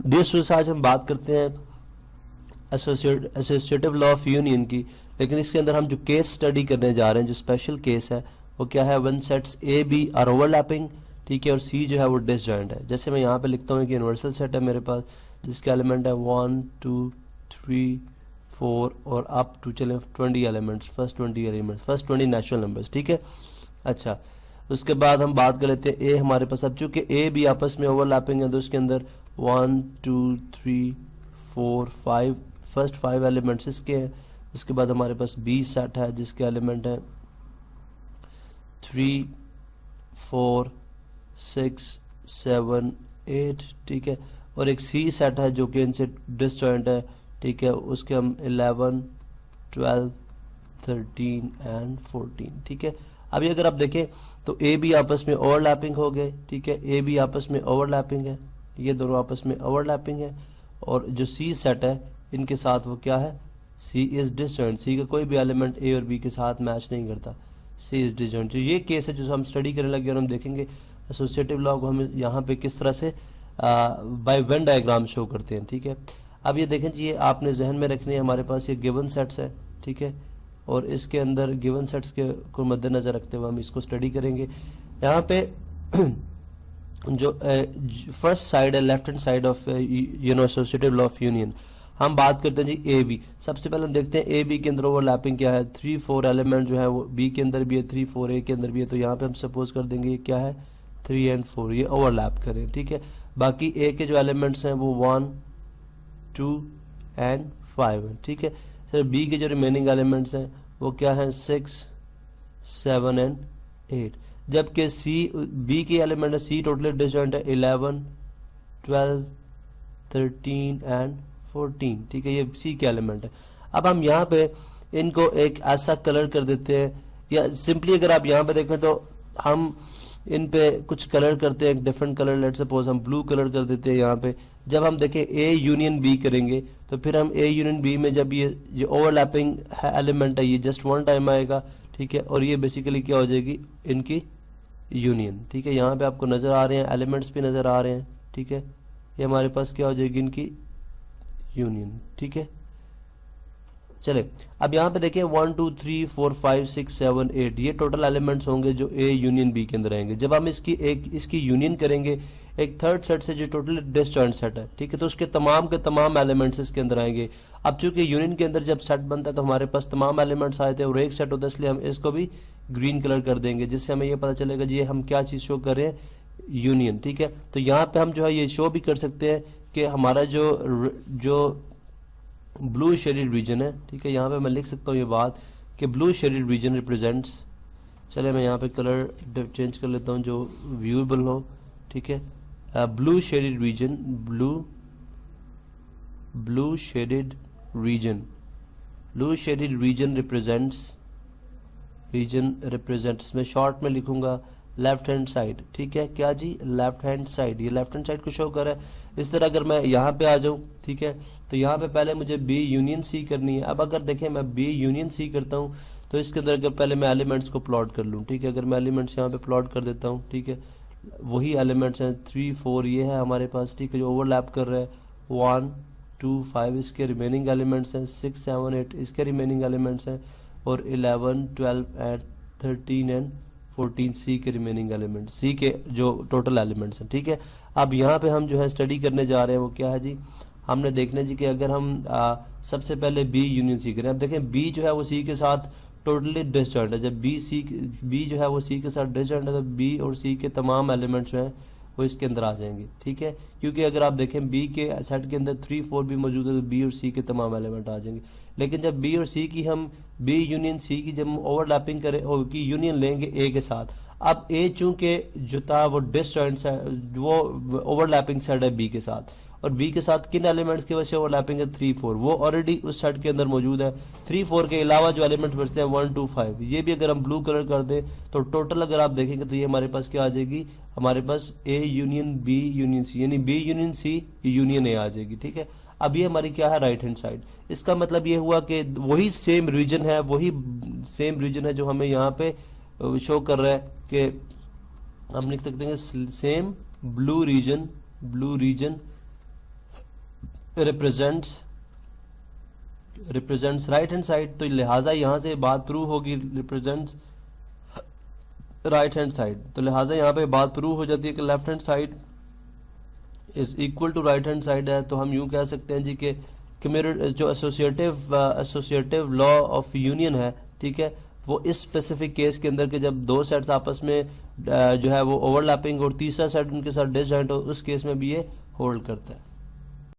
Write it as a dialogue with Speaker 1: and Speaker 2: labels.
Speaker 1: Dear students, आज हम बात करते हैं एसोसिएटिव लॉ ऑफ यूनियन की। लेकिन इसके अंदर हम जो केस स्टडी करने जा रहे हैं, जो स्पेशल केस है वो क्या है, when sets A B are overlapping, ठीक है, और सी जो है वो डिसजॉइंट है। जैसे मैं यहाँ पे लिखता हूँ कि यूनिवर्सल सेट है मेरे पास, जिसके एलिमेंट है 1 2 3 4 और अप टू चले 20 एलिमेंट्स, फर्स्ट 20 नेचुरल नंबर्स, ठीक है। अच्छा, उसके बाद हम बात कर लेते हैं ए हमारे पास। अब चूंकि ए भी आपस में ओवरलैपिंग है तो उसके अंदर 1 2 3 4 5 फर्स्ट 5 एलिमेंट्स इसके हैं। उसके बाद हमारे पास बी सेट है जिसके एलिमेंट है 3 4 6 7 8, ठीक है। और एक सी सेट है जो कि इनसे डिसजॉइंट है, ठीक है। उसके हम 11 12 13 एंड 14, ठीक है। अभी अगर आप देखें तो ए बी आपस में ओवरलैपिंग हो गए, ठीक है। ए बी आपस में ओवरलैपिंग है, ये दोनों आपस में ओवरलैपिंग है। और जो सी सेट है इनके साथ वो क्या है, सी इज डिसजॉइंट। सी का कोई भी एलिमेंट ए और बी के साथ मैच नहीं करता, सी इज डिसजॉइंट। ये केस है जो हम स्टडी करने लगे और हम देखेंगे एसोसिएटिव लॉ को हम यहाँ पे किस तरह से बाय वेन डायग्राम शो करते हैं, ठीक है। अब ये देखें जी, ये आपने जहन में रखनी है, हमारे पास ये गिवन सेट्स है, ठीक है। और इसके अंदर गिवन सेट्स के को मद्देनजर रखते हुए हम इसको स्टडी करेंगे। यहाँ पे जो फर्स्ट साइड है, left hand side of associative law of union, हम बात करते हैं जी ए बी। सबसे पहले हम देखते हैं ए बी के अंदर ओवरलैपिंग क्या है। 3 4 एलिमेंट जो है वो बी के अंदर भी है, 3 4 ए के अंदर भी है। तो यहाँ पे हम सपोज कर देंगे ये क्या है, 3 एंड 4 ये ओवरलैप करें, ठीक है। बाकी ए के जो एलिमेंट्स हैं वो 1 2 एंड 5 हैं, ठीक है। सर बी के जो रिमेनिंग एलिमेंट्स हैं वो क्या हैं, 6 7 एंड 8। जबकि सी बी के एलिमेंट है, सी टोटली डिसजॉइंट है, 11 12 13 एंड 14, ठीक है। ये सी के एलिमेंट है। अब हम यहाँ पे इनको एक ऐसा कलर कर देते हैं, या सिंपली अगर आप यहाँ पे देखें तो हम इन पे कुछ कलर करते हैं, एक डिफरेंट कलर, लेट सपोज हम ब्लू कलर कर देते हैं यहाँ पे। जब हम देखें ए यूनियन बी करेंगे तो फिर हम ए यूनियन बी में जब ये ओवरलैपिंग एलिमेंट है ये जस्ट वन टाइम आएगा, ठीक है। और ये बेसिकली क्या हो जाएगी, इनकी यूनियन, ठीक है। यहाँ पे आपको नज़र आ रहे हैं, एलिमेंट्स भी नज़र आ रहे हैं, ठीक है। ये हमारे पास क्या हो जाएगी, इनकी यूनियन, ठीक है। चले अब यहाँ पे देखें 1 2 3 4 5 6 7 8 ये टोटल एलिमेंट्स होंगे जो ए यूनियन बी के अंदर आएंगे। जब हम इसकी यूनियन करेंगे एक थर्ड सेट से जो टोटली डिसजॉइंट सेट है, ठीक है, तो उसके तमाम के तमाम एलिमेंट्स इसके अंदर आएंगे। अब चूंकि यूनियन के अंदर जब सेट बनता है तो हमारे पास तमाम एलिमेंट्स आए थे और एक सेट होता है, इसलिए हम इसको भी ग्रीन कलर कर देंगे, जिससे हमें ये पता चलेगा जी हम क्या चीज़ शो कर रहे हैं, यूनियन, ठीक है। तो यहाँ पे हम जो है ये शो भी कर सकते हैं कि हमारा जो ब्लू शेडेड रीजन है, ठीक है। यहाँ पे मैं लिख सकता हूँ ये बात कि ब्लू शेडेड रीजन रिप्रेजेंट्स, चले मैं यहाँ पे कलर चेंज कर लेता हूँ जो व्यूएबल हो, ठीक है। Blue shaded region, blue shaded region represents मैं शॉर्ट में लिखूंगा लेफ्ट हैंड साइड, ठीक है। क्या जी, लेफ्ट हैंड साइड, ये लेफ्ट हैंड साइड को शो कर रहा है। इस तरह अगर मैं यहाँ पे आ जाऊँ, ठीक है, तो यहाँ पे पहले मुझे बी यूनियन सी करनी है। अब अगर देखें मैं बी यूनियन सी करता हूँ तो इसके अंदर अगर पहले मैं एलिमेंट्स को प्लॉट कर लूँ, ठीक है। अगर मैं एलिमेंट्स यहाँ पे प्लॉट कर देता हूँ, ठीक है, वही एलिमेंट्स हैं 3 4 ये है हमारे पास, ठीक है, जो ओवरलैप कर रहा है। 1 2 5 इसके रिमेनिंग एलिमेंट्स हैं, 6 7 8 इसके रिमेनिंग एलिमेंट्स हैं, और 11 12 एंड 13 एंड 14 सी के रिमेनिंग एलिमेंट, सी के जो टोटल एलिमेंट्स हैं, ठीक है। अब यहाँ पे हम जो है स्टडी करने जा रहे हैं वो क्या है जी, हमने देखना जी कि अगर हम सबसे पहले बी यूनियन सी करें। अब देखें बी जो है वो सी के साथ टोटली डिसजॉइंट है। जब बी जो है वो सी के साथ डिसजॉइंट है तो बी और सी के तमाम एलिमेंट्स जो हैं वो इसके अंदर आ जाएंगे, ठीक है। क्योंकि अगर आप देखें बी के सेट के अंदर 3 4 भी मौजूद है तो बी और सी के तमाम एलिमेंट आ जाएंगे। लेकिन जब बी और सी की हम बी यूनियन सी की जब हम ओवरलैपिंग करें और की यूनियन लेंगे ए के साथ, अब ए चूंकि जो था वो डिसजॉइंट वो ओवरलैपिंग सेट है बी के साथ, और बी के साथ किन एलिमेंट्स की वजह से ओवरलैपिंग है, 3 4 वो ऑलरेडी उस सेट के अंदर मौजूद है। 3 4 के अलावा जो एलिमेंट्स बचते हैं 1 2 5 ये भी अगर हम ब्लू कलर कर दें तो टोटल अगर आप देखेंगे तो ये हमारे पास क्या आ जाएगी, हमारे पास A union B union C, यानी B union C union A आ जाएगी, ठीक है। अब ये हमारी क्या है, राइट हैंड साइड। इसका मतलब ये हुआ कि वही सेम रीजन है जो हमें यहाँ पे शो कर रहा है कि हम लिख सकते हैं same blue region represents right hand side, तो लिहाजा यहाँ से बात प्रूव होगी रिप्रेजेंट्स राइट हैंड साइड, तो लिहाजा यहाँ पे बात प्रूव हो जाती है कि left hand side is equal to right hand side है। तो हम यूँ कह सकते हैं जी कि मेरे जो एसोसिएटिव लॉ ऑफ यूनियन है, ठीक है, वो इस स्पेसिफिक केस के अंदर के जब दो सेट्स आपस में जो है वो ओवरलैपिंग और तीसरा सेट उनके साथ डिसजॉइंट हो, उस केस में भी ये होल्ड करता है।